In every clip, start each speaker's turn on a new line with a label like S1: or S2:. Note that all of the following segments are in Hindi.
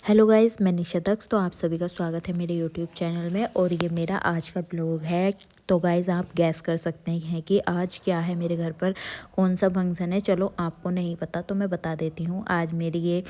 S1: हेलो गाइस, मैं निशा दक्ष। तो आप सभी का स्वागत है मेरे यूट्यूब चैनल में और ये मेरा आज का ब्लॉग है। तो गाइस, आप गैस कर सकते हैं कि आज क्या है मेरे घर पर, कौन सा फंक्शन है। चलो, आपको नहीं पता तो मैं बता देती हूँ। आज मेरी ये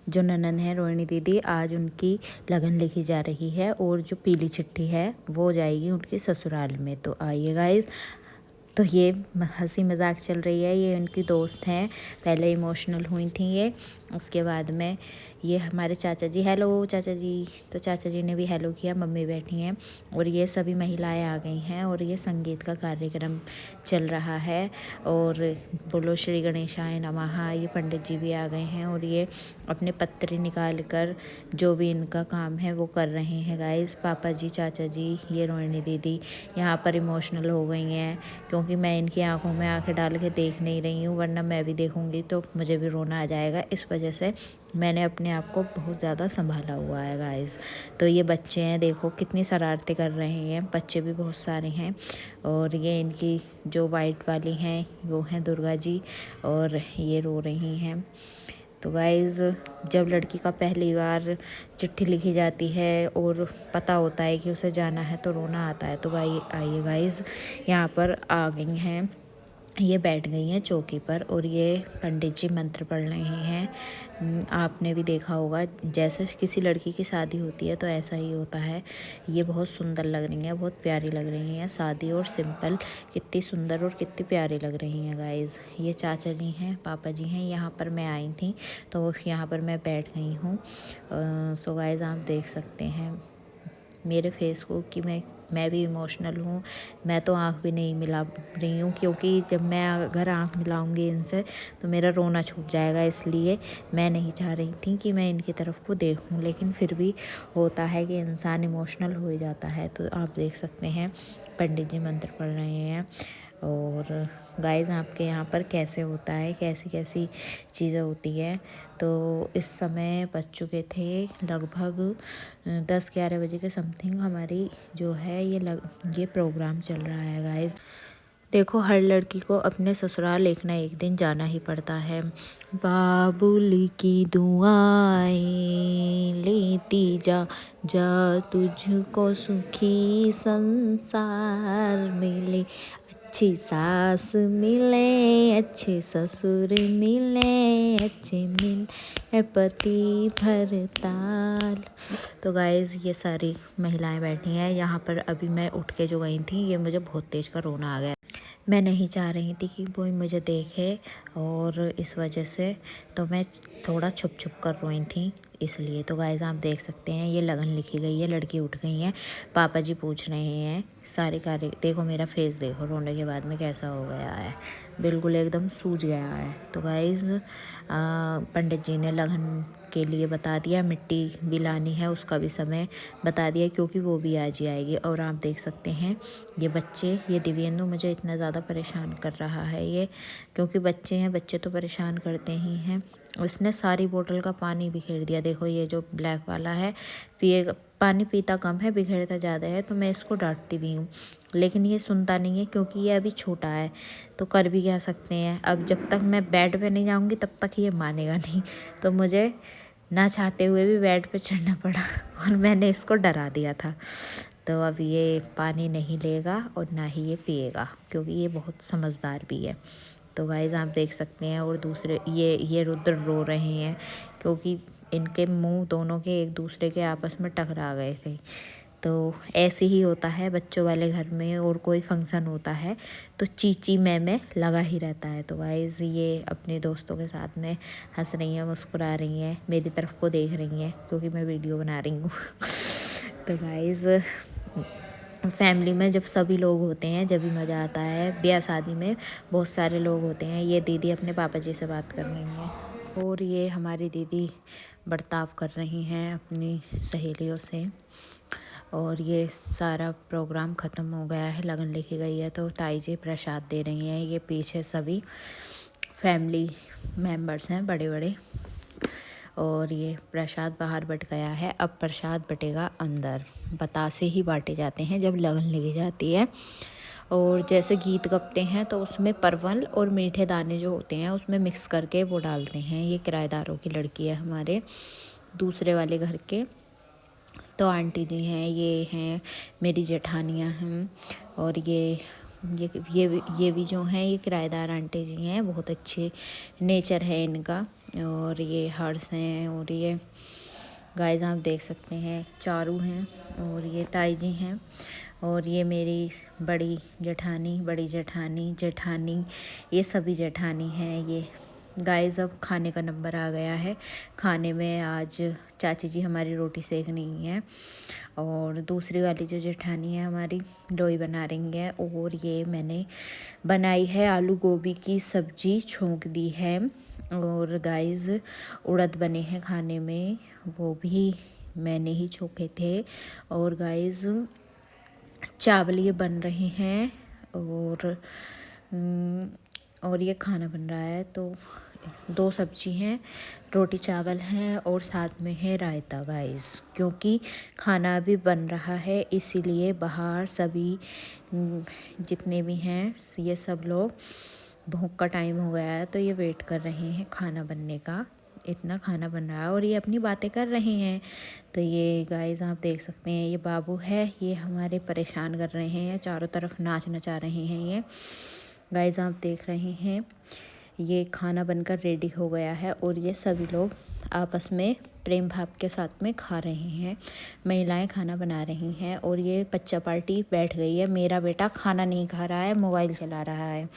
S1: जो ननद है रोहिणी दीदी, आज उनकी लगन लिखी जा रही है और जो पीली चिट्ठी है वो जाएगी उनके ससुराल में। तो आइए गाइस, तो ये हंसी मजाक चल रही है। ये उनकी दोस्त हैं, पहले इमोशनल हुई थी ये, उसके बाद में ये हमारे चाचा जी, हेलो चाचा जी। तो चाचा जी ने भी हेलो किया, मम्मी बैठी हैं और ये सभी महिलाएं आ गई हैं और ये संगीत का कार्यक्रम चल रहा है। और बोलो श्री गणेशाय नमः, ये पंडित जी भी आ गए हैं और ये अपने पत्रे निकाल कर जो भी इनका काम है वो कर रहे हैं गाइस। पापा जी, चाचा जी, ये रोहिणी दीदी यहाँ पर इमोशनल हो गई हैं क्योंकि मैं इनकी आंखों में आंखें डाल के देख नहीं रही हूँ, वरना मैं भी देखूँगी तो मुझे भी रोना आ जाएगा। इस वजह से मैंने अपने आप को बहुत ज़्यादा संभाला हुआ है गाइस। तो ये बच्चे हैं, देखो कितनी शरारतें कर रहे हैं, बच्चे भी बहुत सारे हैं। और ये इनकी जो वाइट वाली हैं वो हैं दुर्गा जी और ये रो रही हैं। तो गाइज़, जब लड़की का पहली बार चिट्ठी लिखी जाती है और पता होता है कि उसे जाना है तो रोना आता है। तो भाई आइए गाइज़, यहाँ पर आ गई हैं, ये बैठ गई हैं चौकी पर और ये पंडित जी मंत्र पढ़ रहे हैं। आपने भी देखा होगा, जैसे किसी लड़की की शादी होती है तो ऐसा ही होता है। ये बहुत सुंदर लग रही हैं, बहुत प्यारी लग रही हैं। शादी और सिंपल कितनी सुंदर और कितनी प्यारी लग रही हैं गाइज़। ये चाचा जी हैं, पापा जी हैं। यहाँ पर मैं आई थी तो यहाँ पर मैं बैठ गई हूँ। सो गाइज़, आप देख सकते हैं मेरे फेस को कि मैं भी इमोशनल हूँ। मैं तो आँख भी नहीं मिला रही हूँ क्योंकि जब मैं अगर आँख मिलाऊंगी इनसे तो मेरा रोना छूट जाएगा, इसलिए मैं नहीं चाह रही थी कि मैं इनकी तरफ को देखूँ, लेकिन फिर भी होता है कि इंसान इमोशनल हो ही जाता है। तो आप देख सकते हैं पंडित जी मंत्र पढ़ रहे हैं। और गाइस, आपके यहाँ पर कैसे होता है, कैसी कैसी चीज़ें होती है। तो इस समय बज चुके थे लगभग 10-11 बजे के समथिंग। हमारी जो है ये प्रोग्राम चल रहा है गाइस। देखो, हर लड़की को अपने ससुराल एक ना एक दिन जाना ही पड़ता है। बाबुल की दुआएं लेती जा जा, तुझको सुखी संसार मिले, अच्छी सास मिले, अच्छे ससुर मिले, अच्छे मिले पति भरताल। तो गाइज़, ये सारी महिलाएं बैठी हैं यहाँ पर। अभी मैं उठ के जो गई थी, ये मुझे बहुत तेज का रोना आ गया। मैं नहीं चाह रही थी कि कोई मुझे देखे और इस वजह से तो मैं थोड़ा छुप छुप कर रोई थी, इसलिए। तो गाइस, आप देख सकते हैं ये लगन लिखी गई है, लड़की उठ गई है। पापा जी पूछ रहे हैं सारे कार्य। देखो मेरा फेस, देखो रोने के बाद में कैसा हो गया है, बिल्कुल एकदम सूज गया है। तो गाइस, पंडित जी ने लगन के लिए बता दिया, मिट्टी भी लानी है उसका भी समय बता दिया क्योंकि वो भी आज ही आएगी। और आप देख सकते हैं ये बच्चे, ये दिव्येंदु मुझे इतना ज़्यादा परेशान कर रहा है ये, क्योंकि बच्चे हैं, बच्चे तो परेशान करते ही हैं। इसने सारी बोतल का पानी बिखेर दिया। देखो ये जो ब्लैक वाला है, पानी पीता कम है, बिखेरता ज़्यादा है। तो मैं इसको डांटती भी हूँ, लेकिन ये सुनता नहीं है क्योंकि ये अभी छोटा है। तो कर भी क्या सकते हैं, अब जब तक मैं बेड पे नहीं जाऊँगी तब तक ये मानेगा नहीं। तो मुझे ना चाहते हुए भी बेड पे चढ़ना पड़ा और मैंने इसको डरा दिया था। तो अब ये पानी नहीं लेगा और ना ही ये पिएगा क्योंकि ये बहुत समझदार भी है। तो गाइस, आप देख सकते हैं। और दूसरे ये रुद्र रो रहे हैं क्योंकि इनके मुंह दोनों के एक दूसरे के आपस में टकरा गए थे। तो ऐसे ही होता है बच्चों वाले घर में, और कोई फंक्शन होता है तो चीची मैं लगा ही रहता है। तो गाइस, ये अपने दोस्तों के साथ में हंस रही हैं, मुस्कुरा रही हैं, मेरी तरफ को देख रही हैं क्योंकि मैं वीडियो बना रही हूँ। तो गाइस, फैमिली में जब सभी लोग होते हैं जब भी मज़ा आता है। ब्याह शादी में बहुत सारे लोग होते हैं। ये दीदी अपने पापा जी से बात कर रही हैं और ये हमारी दीदी बर्ताव कर रही हैं अपनी सहेलियों से। और ये सारा प्रोग्राम ख़त्म हो गया है, लगन लिखी गई है तो ताई जी प्रसाद दे रही हैं। ये पीछे सभी फैमिली मेम्बर्स हैं बड़े बड़े। और ये प्रसाद बाहर बट गया है, अब प्रसाद बटेगा अंदर। बतासे ही बांटे जाते हैं जब लगन लगी जाती है। और जैसे गीत गपते हैं तो उसमें परवल और मीठे दाने जो होते हैं उसमें मिक्स करके वो डालते हैं। ये किराएदारों की लड़की है हमारे, दूसरे वाले घर के। तो आंटी जी हैं, ये हैं मेरी जेठानियाँ हैं, और ये भी जो हैं ये किराएदार आंटी जी हैं। बहुत अच्छे नेचर है इनका। और ये हर्ष हैं, और ये गाइस आप देख सकते हैं चारू हैं, और ये ताई जी हैं, और ये मेरी बड़ी जेठानी ये सभी जेठानी हैं। ये गाइस अब खाने का नंबर आ गया है। खाने में आज चाची जी हमारी रोटी सेक रही हैं, और दूसरी वाली जो जेठानी है हमारी लोई बना रही है, और ये मैंने बनाई है आलू गोभी की सब्जी, छोंक दी है। और गाइस उड़द बने हैं खाने में, वो भी मैंने ही छोंके थे। और गाइस चावल ये बन रहे हैं, और ये खाना बन रहा है। तो 2 सब्जी हैं, रोटी चावल हैं, और साथ में है रायता गाइस। क्योंकि खाना भी बन रहा है, इसीलिए बाहर सभी जितने भी हैं ये सब लोग, भूख का टाइम हो गया है तो ये वेट कर रहे हैं खाना बनने का। इतना खाना बन रहा है और ये अपनी बातें कर रहे हैं। तो ये गाइस आप देख सकते हैं, ये बाबू है, ये हमारे परेशान कर रहे हैं, चारों तरफ नाच नचा रहे हैं। ये गाइस आप देख रहे हैं, ये खाना बनकर रेडी हो गया है, और ये सभी लोग आपस में प्रेम भाव के साथ में खा रहे हैं। महिलाएं खाना बना रही हैं, और ये बच्चा पार्टी बैठ गई है। मेरा बेटा खाना नहीं खा रहा है, मोबाइल चला रहा है।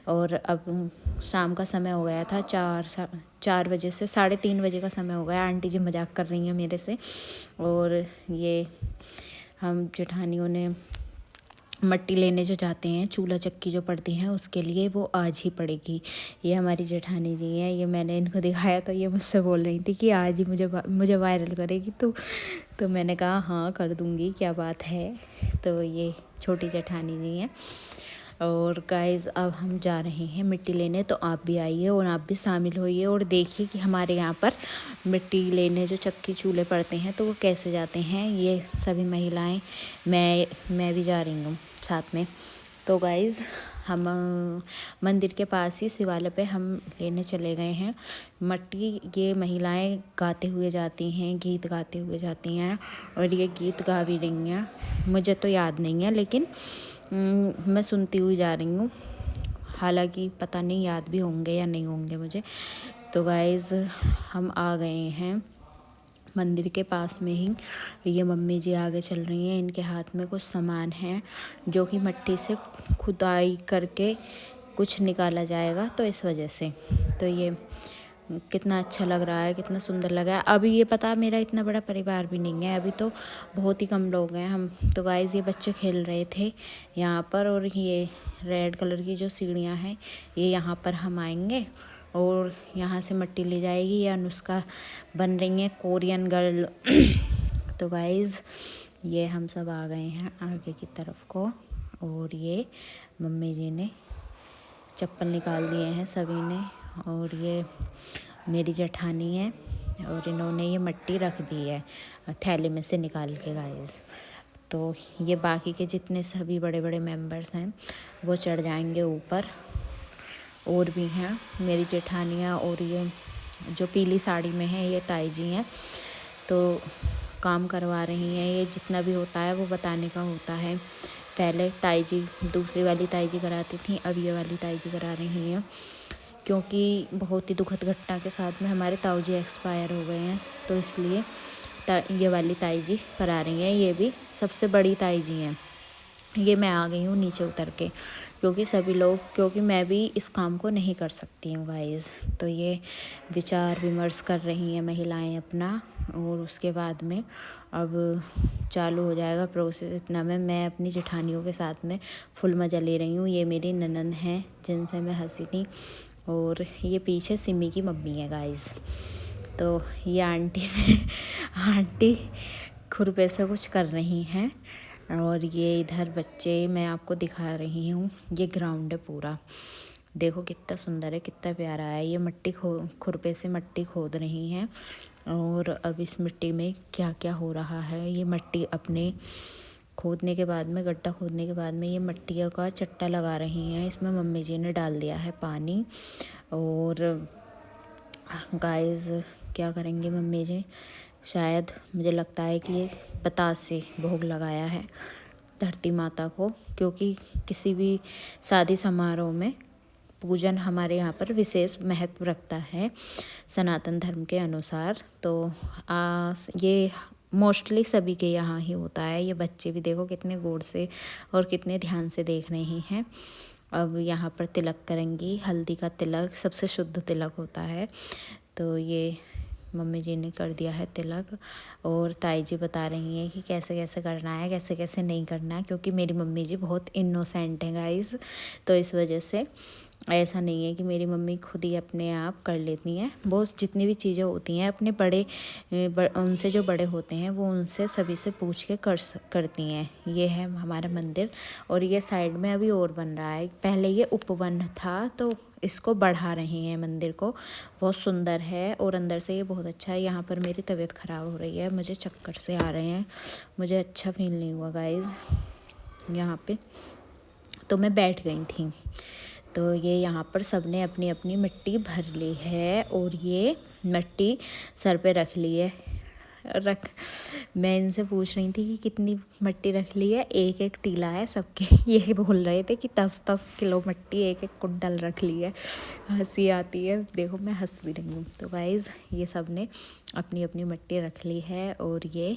S1: और अब शाम का समय हो गया था, 4 बजे से 3:30 बजे का समय हो गया। आंटी जी मजाक कर रही हैं मेरे से। और ये हम जेठानियों ने मट्टी लेने जो जाते हैं, चूल्हा चक्की जो पड़ती हैं उसके लिए, वो आज ही पड़ेगी। ये हमारी जेठानी जी हैं, ये मैंने इनको दिखाया तो ये मुझसे बोल रही थी कि आज ही मुझे वायरल करेगी तो मैंने कहा हाँ कर दूँगी, क्या बात है। तो ये छोटी जेठानी जी हैं। और गाइस अब हम जा रहे हैं मिट्टी लेने, तो आप भी आइए और आप भी शामिल होइए और देखिए कि हमारे यहाँ पर मिट्टी लेने जो चक्की चूल्हे पड़ते हैं तो वो कैसे जाते हैं। ये सभी महिलाएं, मैं भी जा रही हूँ साथ में। तो गाइस हम मंदिर के पास ही शिवालय पे हम लेने चले गए हैं मट्टी। ये महिलाएं गाते हुए जाती हैं, गीत गाते हुए जाती हैं, और ये गीत गा भी रही हैं। मुझे तो याद नहीं है, लेकिन मैं सुनती हुई जा रही हूँ। हालांकि पता नहीं याद भी होंगे या नहीं होंगे मुझे। तो गाइस हम आ गए हैं मंदिर के पास में ही। ये मम्मी जी आगे चल रही हैं, इनके हाथ में कुछ सामान है जो कि मिट्टी से खुदाई करके कुछ निकाला जाएगा, तो इस वजह से। तो ये कितना अच्छा लग रहा है, कितना सुंदर लगा है। अभी ये पता मेरा इतना बड़ा परिवार भी नहीं है, अभी तो बहुत ही कम लोग हैं हम। तो गाइस ये बच्चे खेल रहे थे यहाँ पर, और ये रेड कलर की जो सीढ़ियाँ हैं ये यहाँ पर हम आएंगे और यहाँ से मिट्टी ले जाएगी। ये अनुष्का बन रही है कोरियन गर्ल। तो गाइस ये हम सब आ गए हैं आगे की तरफ को, और ये मम्मी जी ने चप्पल निकाल दिए हैं सभी ने, और ये मेरी जेठानी है, और इन्होंने ये मिट्टी रख दी है थैली में से निकाल के गाइस। तो ये बाकी के जितने सभी बड़े बड़े मेंबर्स हैं वो चढ़ जाएंगे ऊपर। और भी हैं मेरी जेठानियाँ, और ये जो पीली साड़ी में है ये ताई जी हैं। तो काम करवा रही हैं, ये जितना भी होता है वो बताने का होता है। पहले ताई जी, दूसरी वाली ताई जी कराती थी, अब ये वाली ताई जी करा रही हैं। क्योंकि बहुत ही दुखद घटना के साथ में हमारे ताऊ जी एक्सपायर हो गए हैं, तो इसलिए ये वाली ताई जी करा रही हैं। ये भी सबसे बड़ी ताई जी हैं। ये मैं आ गई हूँ नीचे उतर के, क्योंकि मैं भी इस काम को नहीं कर सकती हूँ गाइस। तो ये विचार विमर्श कर रही हैं महिलाएं अपना, और उसके बाद में अब चालू हो जाएगा प्रोसेस। इतना में मैं अपनी जेठानियों के साथ में फुल मज़ा ले रही हूँ। ये मेरी ननंद हैं जिनसे मैं हंसी थी, और ये पीछे सिमी की मम्मी है गाइस। तो ये आंटी खुरपे से कुछ कर रही हैं, और ये इधर बच्चे मैं आपको दिखा रही हूँ। ये ग्राउंड है पूरा, देखो कितना सुंदर है, कितना प्यारा है। ये खुरपे से मिट्टी खोद रही हैं, और अब इस मिट्टी में क्या क्या हो रहा है। ये मिट्टी अपने खोदने के बाद में, गड्ढा खोदने के बाद में ये मिट्टियों का चट्टा लगा रही हैं। इसमें मम्मी जी ने डाल दिया है पानी। और गाइस क्या करेंगे मम्मी जी, शायद मुझे लगता है कि ये बतासे भोग लगाया है धरती माता को, क्योंकि किसी भी शादी समारोह में पूजन हमारे यहाँ पर विशेष महत्व रखता है सनातन धर्म के अनुसार। तो ये मोस्टली सभी के यहाँ ही होता है। ये बच्चे भी देखो कितने गौर से और कितने ध्यान से देख रहे हैं। अब यहाँ पर तिलक करेंगी, हल्दी का तिलक सबसे शुद्ध तिलक होता है। तो ये मम्मी जी ने कर दिया है तिलक, और ताई जी बता रही हैं कि कैसे कैसे करना है, कैसे कैसे नहीं करना है, क्योंकि मेरी मम्मी जी बहुत इनोसेंट हैं गाइस। तो इस वजह से ऐसा नहीं है कि मेरी मम्मी खुद ही अपने आप कर लेती हैं। बहुत जितनी भी चीज़ें होती हैं अपने उनसे जो बड़े होते हैं वो उनसे सभी से पूछ के करती हैं। ये है हमारा मंदिर, और ये साइड में अभी और बन रहा है। पहले ये उपवन था तो इसको बढ़ा रहे हैं मंदिर को। बहुत सुंदर है और अंदर से ये बहुत अच्छा है। यहाँ पर मेरी तबीयत ख़राब हो रही है, मुझे चक्कर से आ रहे हैं, मुझे अच्छा फील नहीं हुआ गाइस यहाँ पे। तो मैं बैठ गई थी। तो ये यहाँ पर सबने अपनी अपनी मिट्टी भर ली है, और ये मिट्टी सर पे रख ली है। मैं इनसे पूछ रही थी कि कितनी मिट्टी रख ली है, एक एक टीला है सबके। ये बोल रहे थे कि 10-10 किलो मिट्टी एक एक कुंटल रख ली है। हंसी आती है, देखो मैं हंस भी रही हूँ। तो गाइज़ ये सब ने अपनी अपनी मिट्टी रख ली है, और ये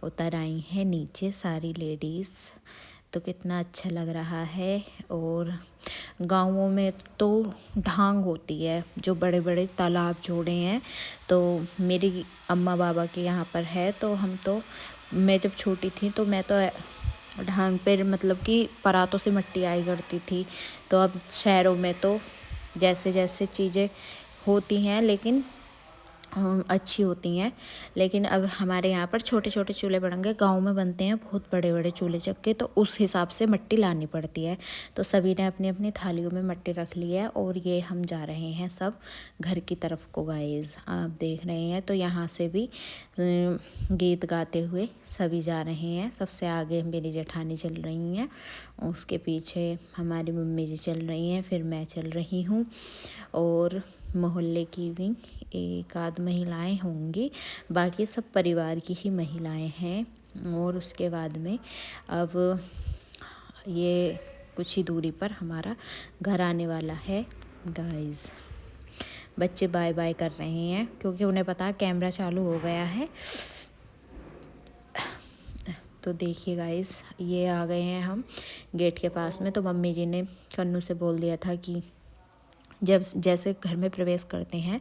S1: उतर आई हैं नीचे सारी लेडीज़। तो कितना अच्छा लग रहा है। और गाँवों में तो ढांग होती है, जो बड़े बड़े तालाब जोड़े हैं, तो मेरी अम्मा बाबा के यहाँ पर है। तो मैं जब छोटी थी तो मैं तो ढांग पे मतलब कि परातों से मिट्टी आई करती थी। तो अब शहरों में तो जैसे जैसे चीज़ें होती हैं लेकिन अच्छी होती हैं, लेकिन अब हमारे यहाँ पर छोटे छोटे चूल्हे बढ़ेंगे। गांव में बनते हैं बहुत बड़े बड़े चूल्हे चक्के, तो उस हिसाब से मिट्टी लानी पड़ती है। तो सभी ने अपनी अपनी थालियों में मिट्टी रख ली है, और ये हम जा रहे हैं सब घर की तरफ को गाइस, आप देख रहे हैं। तो यहाँ से भी गीत गाते हुए सभी जा रहे हैं। सबसे आगे मेरी जेठानी चल रही हैं, उसके पीछे हमारी मम्मी जी चल रही हैं, फिर मैं चल रही हूँ, और मोहल्ले की भी एक आध महिलाएं होंगी, बाकी सब परिवार की ही महिलाएं हैं। और उसके बाद में अब ये कुछ ही दूरी पर हमारा घर आने वाला है गाइस। बच्चे बाय बाय कर रहे हैं क्योंकि उन्हें पता है कैमरा चालू हो गया है। तो देखिए गाइस, ये आ गए हैं हम गेट के पास में। तो मम्मी जी ने कन्नू से बोल दिया था कि जब जैसे घर में प्रवेश करते हैं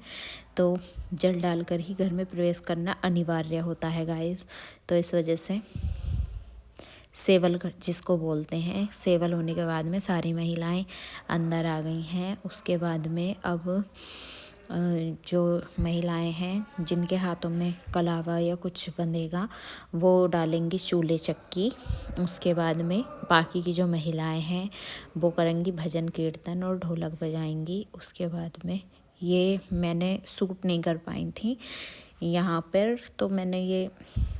S1: तो जल डालकर ही घर में प्रवेश करना अनिवार्य होता है गाइस। तो इस वजह से सेवल जिसको बोलते हैं, सेवल होने के बाद में सारी महिलाएं अंदर आ गई हैं। उसके बाद में अब जो महिलाएं हैं जिनके हाथों में कलावा या कुछ बंधेगा वो डालेंगी चूल्हे चक्की। उसके बाद में बाकी की जो महिलाएं हैं वो करेंगी भजन कीर्तन और ढोलक बजाएंगी। उसके बाद में ये मैंने सूट नहीं कर पाई थी यहाँ पर, तो मैंने ये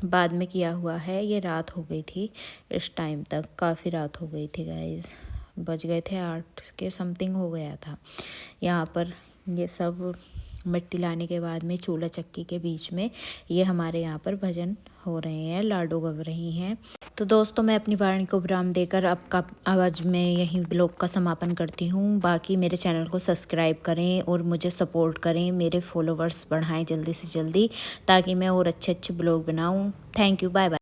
S1: बाद में किया हुआ है। ये रात हो गई थी इस टाइम तक, काफ़ी रात हो गई थी गाइस, बज गए थे 8 के समथिंग हो गया था। यहाँ पर ये सब मिट्टी लाने के बाद में चूल्हा चक्की के बीच में ये हमारे यहाँ पर भजन हो रहे हैं, लाडो गव रही हैं। तो दोस्तों मैं अपनी वाणी को विराम देकर आपका आवाज़ में यहीं ब्लॉग का समापन करती हूँ। बाकी मेरे चैनल को सब्सक्राइब करें और मुझे सपोर्ट करें, मेरे फॉलोवर्स बढ़ाएं जल्दी से जल्दी, ताकि मैं और अच्छे अच्छे ब्लॉग बनाऊँ। Thank you, bye bye.